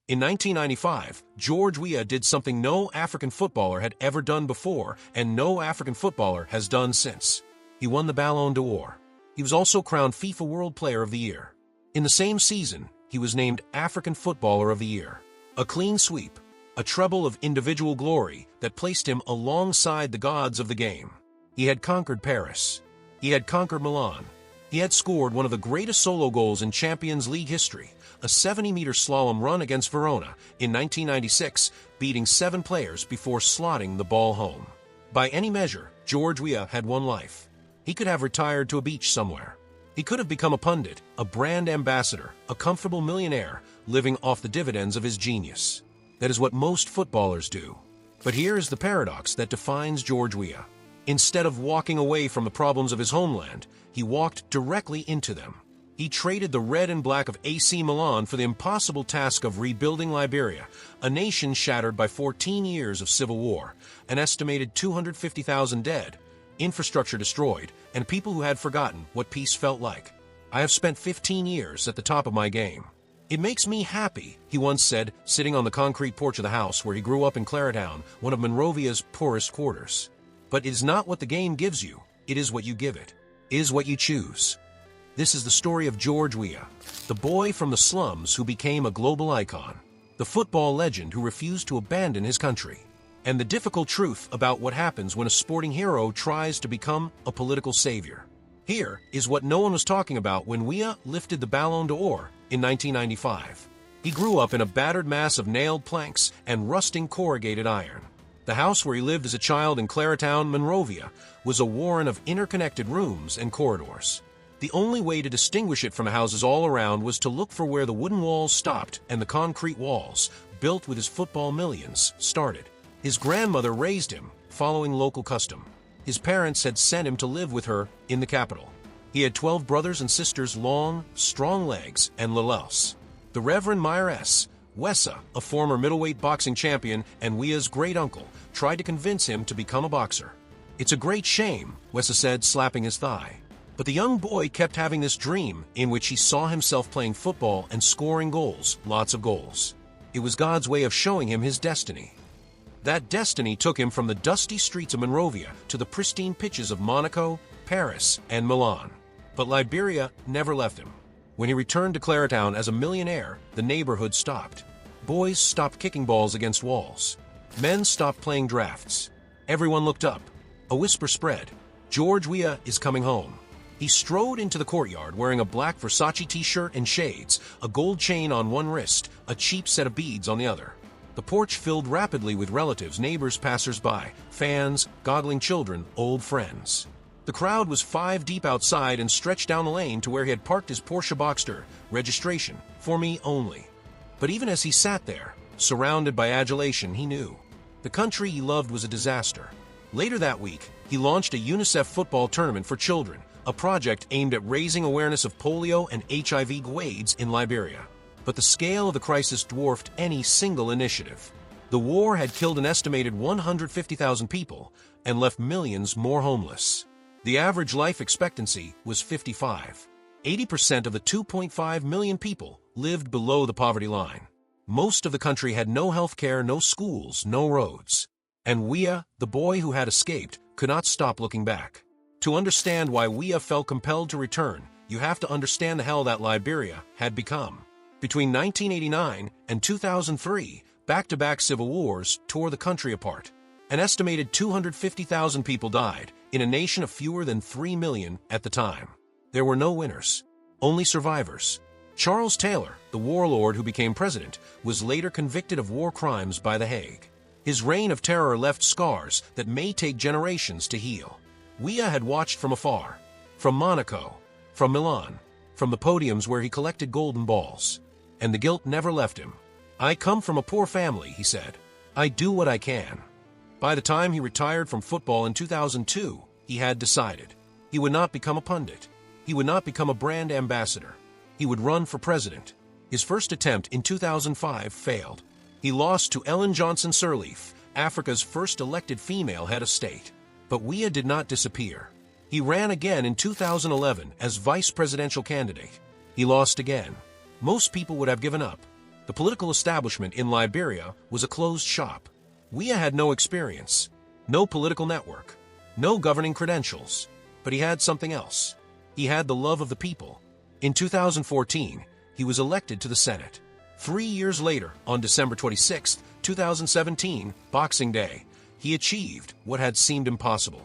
In 1995, George Weah did something no African footballer had ever done before and no African footballer has done since. He won the Ballon d'Or. He was also crowned FIFA World Player of the Year. In the same season, he was named African Footballer of the Year. A clean sweep, a treble of individual glory that placed him alongside the gods of the game. He had conquered Paris. He had conquered Milan. He had scored one of the greatest solo goals in Champions League history, a 70-meter slalom run against Verona in 1996, beating 7 players before slotting the ball home. By any measure, George Weah had one life. He could have retired to a beach somewhere. He could have become a pundit, a brand ambassador, a comfortable millionaire, living off the dividends of his genius. That is what most footballers do. But here is the paradox that defines George Weah. Instead of walking away from the problems of his homeland, he walked directly into them. He traded the red and black of AC Milan for the impossible task of rebuilding Liberia, a nation shattered by 14 years of civil war, an estimated 250,000 dead, infrastructure destroyed, and people who had forgotten what peace felt like. I have spent 15 years at the top of my game. It makes me happy, he once said, sitting on the concrete porch of the house where he grew up in Claretown, one of Monrovia's poorest quarters. But it is not what the game gives you, it is what you give it. It is what you choose. This is the story of George Weah, the boy from the slums who became a global icon, the football legend who refused to abandon his country, and the difficult truth about what happens when a sporting hero tries to become a political savior. Here is what no one was talking about when Weah lifted the Ballon d'Or in 1995. He grew up in a battered mass of nailed planks and rusting corrugated iron. The house where he lived as a child in Claretown, Monrovia, was a warren of interconnected rooms and corridors. The only way to distinguish it from the houses all around was to look for where the wooden walls stopped and the concrete walls, built with his football millions, started. His grandmother raised him, following local custom. His parents had sent him to live with her in the capital. He had 12 brothers and sisters, long, strong legs, and little else. The Reverend Meyer S. Wessa, a former middleweight boxing champion and Weah's great-uncle, tried to convince him to become a boxer. "It's a great shame," Wessa said, slapping his thigh. But the young boy kept having this dream in which he saw himself playing football and scoring goals, lots of goals. It was God's way of showing him his destiny. That destiny took him from the dusty streets of Monrovia to the pristine pitches of Monaco, Paris, and Milan. But Liberia never left him. When he returned to Claretown as a millionaire, the neighborhood stopped. Boys stopped kicking balls against walls. Men stopped playing drafts. Everyone looked up. A whisper spread. George Weah is coming home. He strode into the courtyard wearing a black Versace t-shirt and shades, a gold chain on one wrist, a cheap set of beads on the other. The porch filled rapidly with relatives, neighbors, passers-by, fans, goggling children, old friends. The crowd was 5 deep outside and stretched down the lane to where he had parked his Porsche Boxster, registration, for me only. But even as he sat there, surrounded by adulation, he knew. The country he loved was a disaster. Later that week, he launched a UNICEF football tournament for children, a project aimed at raising awareness of polio and HIV/AIDS in Liberia. But the scale of the crisis dwarfed any single initiative. The war had killed an estimated 150,000 people and left millions more homeless. The average life expectancy was 55. 80% of the 2.5 million people lived below the poverty line. Most of the country had no health care, no schools, no roads. And Weah, the boy who had escaped, could not stop looking back. To understand why Weah felt compelled to return, you have to understand the hell that Liberia had become. Between 1989 and 2003, back-to-back civil wars tore the country apart. An estimated 250,000 people died, in a nation of fewer than 3 million at the time. There were no winners, only survivors. Charles Taylor, the warlord who became president, was later convicted of war crimes by The Hague. His reign of terror left scars that may take generations to heal. Weah had watched from afar, from Monaco, from Milan, from the podiums where he collected golden balls. And the guilt never left him. "I come from a poor family," he said. "I do what I can." By the time he retired from football in 2002, he had decided. He would not become a pundit. He would not become a brand ambassador. He would run for president. His first attempt in 2005 failed. He lost to Ellen Johnson Sirleaf, Africa's first elected female head of state. But Weah did not disappear. He ran again in 2011 as vice presidential candidate. He lost again. Most people would have given up. The political establishment in Liberia was a closed shop. Weah had no experience, no political network, no governing credentials, but he had something else. He had the love of the people. In 2014, he was elected to the Senate. 3 years later, on December 26, 2017, Boxing Day, he achieved what had seemed impossible.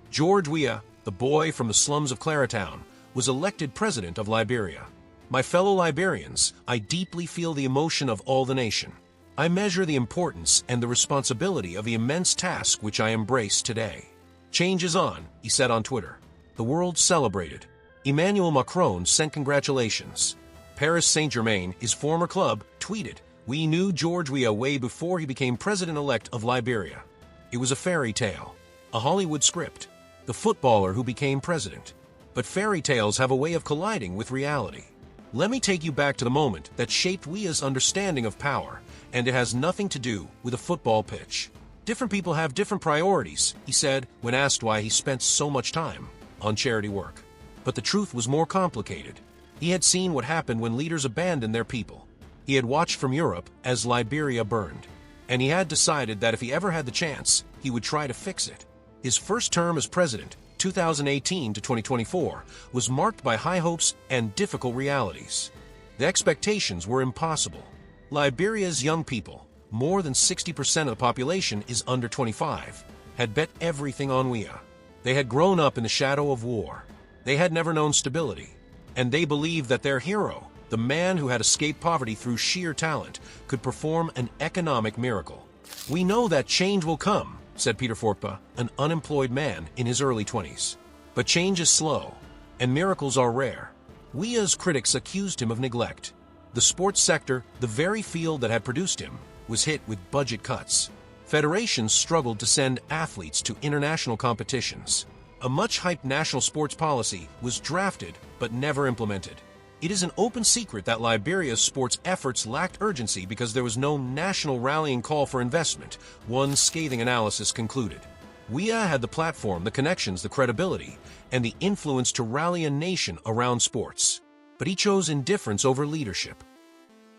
George Weah, the boy from the slums of Claretown, was elected president of Liberia. My fellow Liberians, I deeply feel the emotion of all the nation. I measure the importance and the responsibility of the immense task which I embrace today. Change is on, he said on Twitter. The world celebrated. Emmanuel Macron sent congratulations. Paris Saint-Germain, his former club, tweeted, "We knew George Weah way before he became president-elect of Liberia." It was a fairy tale, a Hollywood script, the footballer who became president. But fairy tales have a way of colliding with reality. Let me take you back to the moment that shaped Weah's understanding of power, and it has nothing to do with a football pitch. Different people have different priorities, he said when asked why he spent so much time on charity work. But the truth was more complicated. He had seen what happened when leaders abandoned their people. He had watched from Europe as Liberia burned, and he had decided that if he ever had the chance, he would try to fix it. His first term as president, 2018 to 2024, was marked by high hopes and difficult realities. The expectations were impossible. Liberia's young people, more than 60% of the population is under 25, had bet everything on Weah. They had grown up in the shadow of war. They had never known stability, and they believed that their hero, the man who had escaped poverty through sheer talent, could perform an economic miracle. "We know that change will come," said Peter Fortpa, an unemployed man in his early 20s. But change is slow, and miracles are rare. Weah's critics accused him of neglect. The sports sector, the very field that had produced him, was hit with budget cuts. Federations struggled to send athletes to international competitions. A much-hyped national sports policy was drafted but never implemented. It is an open secret that Liberia's sports efforts lacked urgency because there was no national rallying call for investment, one scathing analysis concluded. Weah had the platform, the connections, the credibility, and the influence to rally a nation around sports. But he chose indifference over leadership.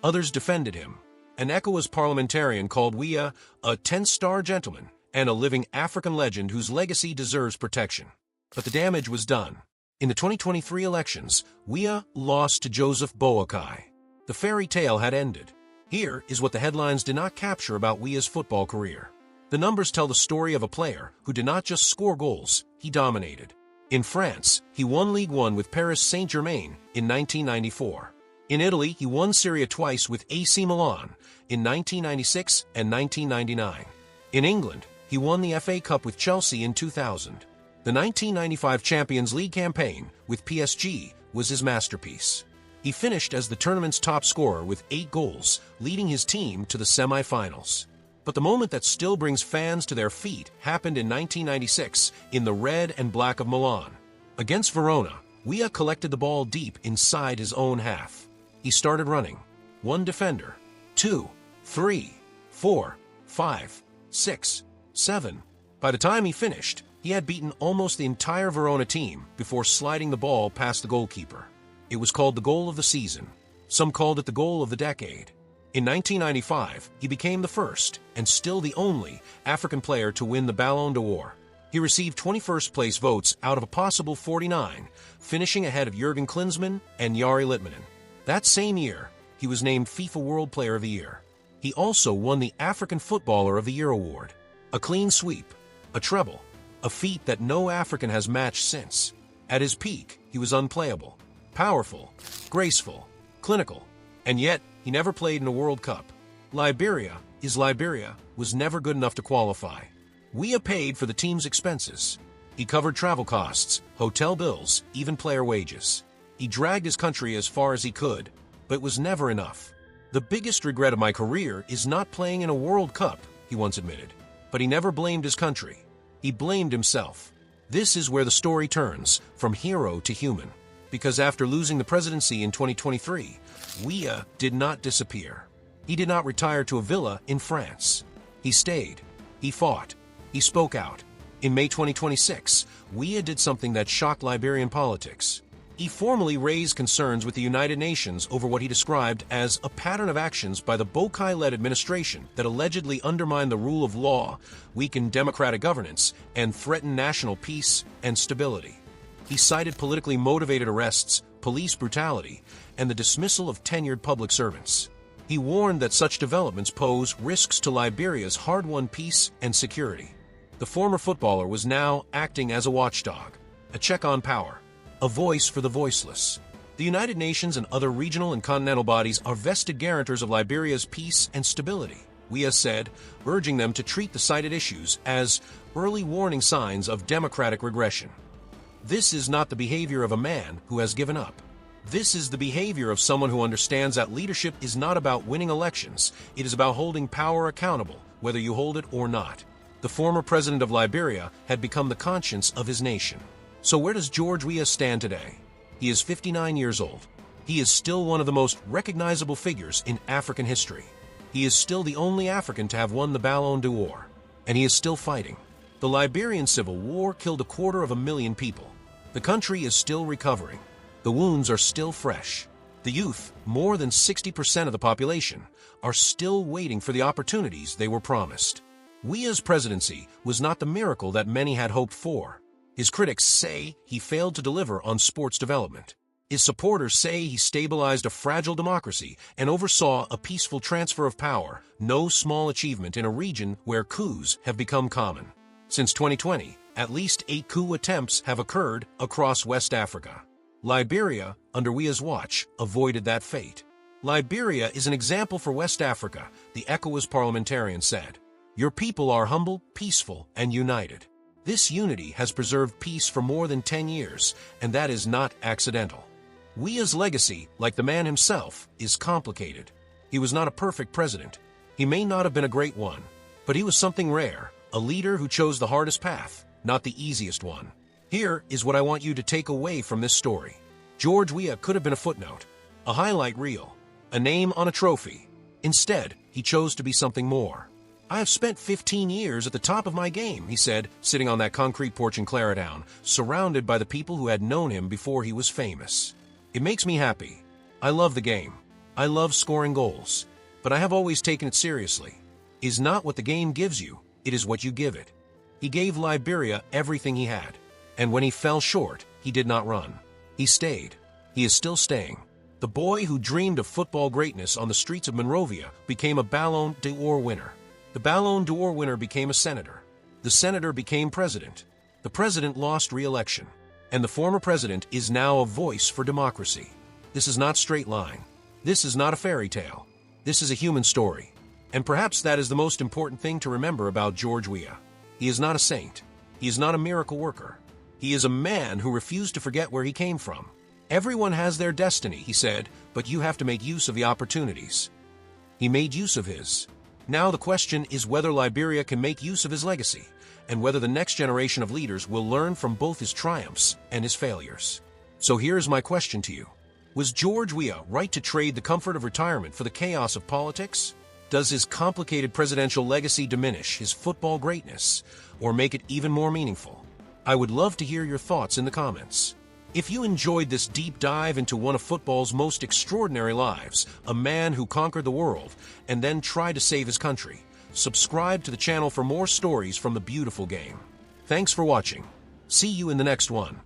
Others defended him. An ECOWAS parliamentarian called Weah a 10-star gentleman and a living African legend whose legacy deserves protection. But the damage was done. In the 2023 elections, Weah lost to Joseph Boakai. The fairy tale had ended. Here is what the headlines did not capture about Weah's football career. The numbers tell the story of a player who did not just score goals, he dominated. In France, he won Ligue 1 with Paris Saint-Germain in 1994. In Italy, he won Serie A twice with AC Milan in 1996 and 1999. In England, he won the FA Cup with Chelsea in 2000. The 1995 Champions League campaign with PSG was his masterpiece. He finished as the tournament's top scorer with 8 goals, leading his team to the semi-finals. But the moment that still brings fans to their feet happened in 1996 in the red and black of Milan. Against Verona, Weah collected the ball deep inside his own half. He started running. 1 defender, 2, 3, 4, 5, 6, 7. By the time he finished, he had beaten almost the entire Verona team before sliding the ball past the goalkeeper. It was called the goal of the season. Some called it the goal of the decade. In 1995, he became the first, and still the only, African player to win the Ballon d'Or. He received 21st place votes out of a possible 49, finishing ahead of Jurgen Klinsmann and Jari Litmanen. That same year, he was named FIFA World Player of the Year. He also won the African Footballer of the Year award. A clean sweep, a treble, a feat that no African has matched since. At his peak, he was unplayable, powerful, graceful, clinical, and yet he never played in a World Cup. Liberia was never good enough to qualify. Weah paid for the team's expenses. He covered travel costs, hotel bills, even player wages. He dragged his country as far as he could, but it was never enough. "The biggest regret of my career is not playing in a World Cup," he once admitted. But he never blamed his country. He blamed himself. This is where the story turns from hero to human. Because after losing the presidency in 2023, Weah did not disappear. He did not retire to a villa in France. He stayed. He fought. He spoke out. In May 2026, Weah did something that shocked Liberian politics. He formally raised concerns with the United Nations over what he described as a pattern of actions by the Boakai-led administration that allegedly undermined the rule of law, weakened democratic governance, and threatened national peace and stability. He cited politically motivated arrests, police brutality, and the dismissal of tenured public servants. He warned that such developments pose risks to Liberia's hard-won peace and security. The former footballer was now acting as a watchdog, a check on power, a voice for the voiceless. The United Nations and other regional and continental bodies are vested guarantors of Liberia's peace and stability, Weah said, urging them to treat the cited issues as early warning signs of democratic regression. This is not the behavior of a man who has given up. This is the behavior of someone who understands that leadership is not about winning elections, it is about holding power accountable, whether you hold it or not. The former president of Liberia had become the conscience of his nation. So where does George Weah stand today? He is 59 years old. He is still one of the most recognizable figures in African history. He is still the only African to have won the Ballon d'Or. And he is still fighting. The Liberian Civil War killed 250,000 people. The country is still recovering. The wounds are still fresh. The youth, more than 60% of the population, are still waiting for the opportunities they were promised. Weah's presidency was not the miracle that many had hoped for. His critics say he failed to deliver on sports development. His supporters say he stabilized a fragile democracy and oversaw a peaceful transfer of power, no small achievement in a region where coups have become common. Since 2020, at least 8 coup attempts have occurred across West Africa. Liberia, under Weah's watch, avoided that fate. Liberia is an example for West Africa, the ECOWAS parliamentarian said. Your people are humble, peaceful, and united. This unity has preserved peace for more than 10 years, and that is not accidental. Weah's legacy, like the man himself, is complicated. He was not a perfect president. He may not have been a great one, but he was something rare, a leader who chose the hardest path, not the easiest one. Here is what I want you to take away from this story. George Weah could have been a footnote, a highlight reel, a name on a trophy. Instead, he chose to be something more. I have spent 15 years at the top of my game, he said, sitting on that concrete porch in Clarendon, surrounded by the people who had known him before he was famous. It makes me happy. I love the game. I love scoring goals. But I have always taken it seriously. It is not what the game gives you, it is what you give it. He gave Liberia everything he had. And when he fell short, he did not run. He stayed. He is still staying. The boy who dreamed of football greatness on the streets of Monrovia became a Ballon d'Or winner. The Ballon d'Or winner became a senator. The senator became president. The president lost re-election. And the former president is now a voice for democracy. This is not straight line. This is not a fairy tale. This is a human story. And perhaps that is the most important thing to remember about George Weah. He is not a saint. He is not a miracle worker. He is a man who refused to forget where he came from. Everyone has their destiny, he said, but you have to make use of the opportunities. He made use of his. Now the question is whether Liberia can make use of his legacy, and whether the next generation of leaders will learn from both his triumphs and his failures. So here's my question to you. Was George Weah right to trade the comfort of retirement for the chaos of politics? Does his complicated presidential legacy diminish his football greatness, or make it even more meaningful? I would love to hear your thoughts in the comments. If you enjoyed this deep dive into one of football's most extraordinary lives, a man who conquered the world and then tried to save his country, subscribe to the channel for more stories from the beautiful game. Thanks for watching. See you in the next one.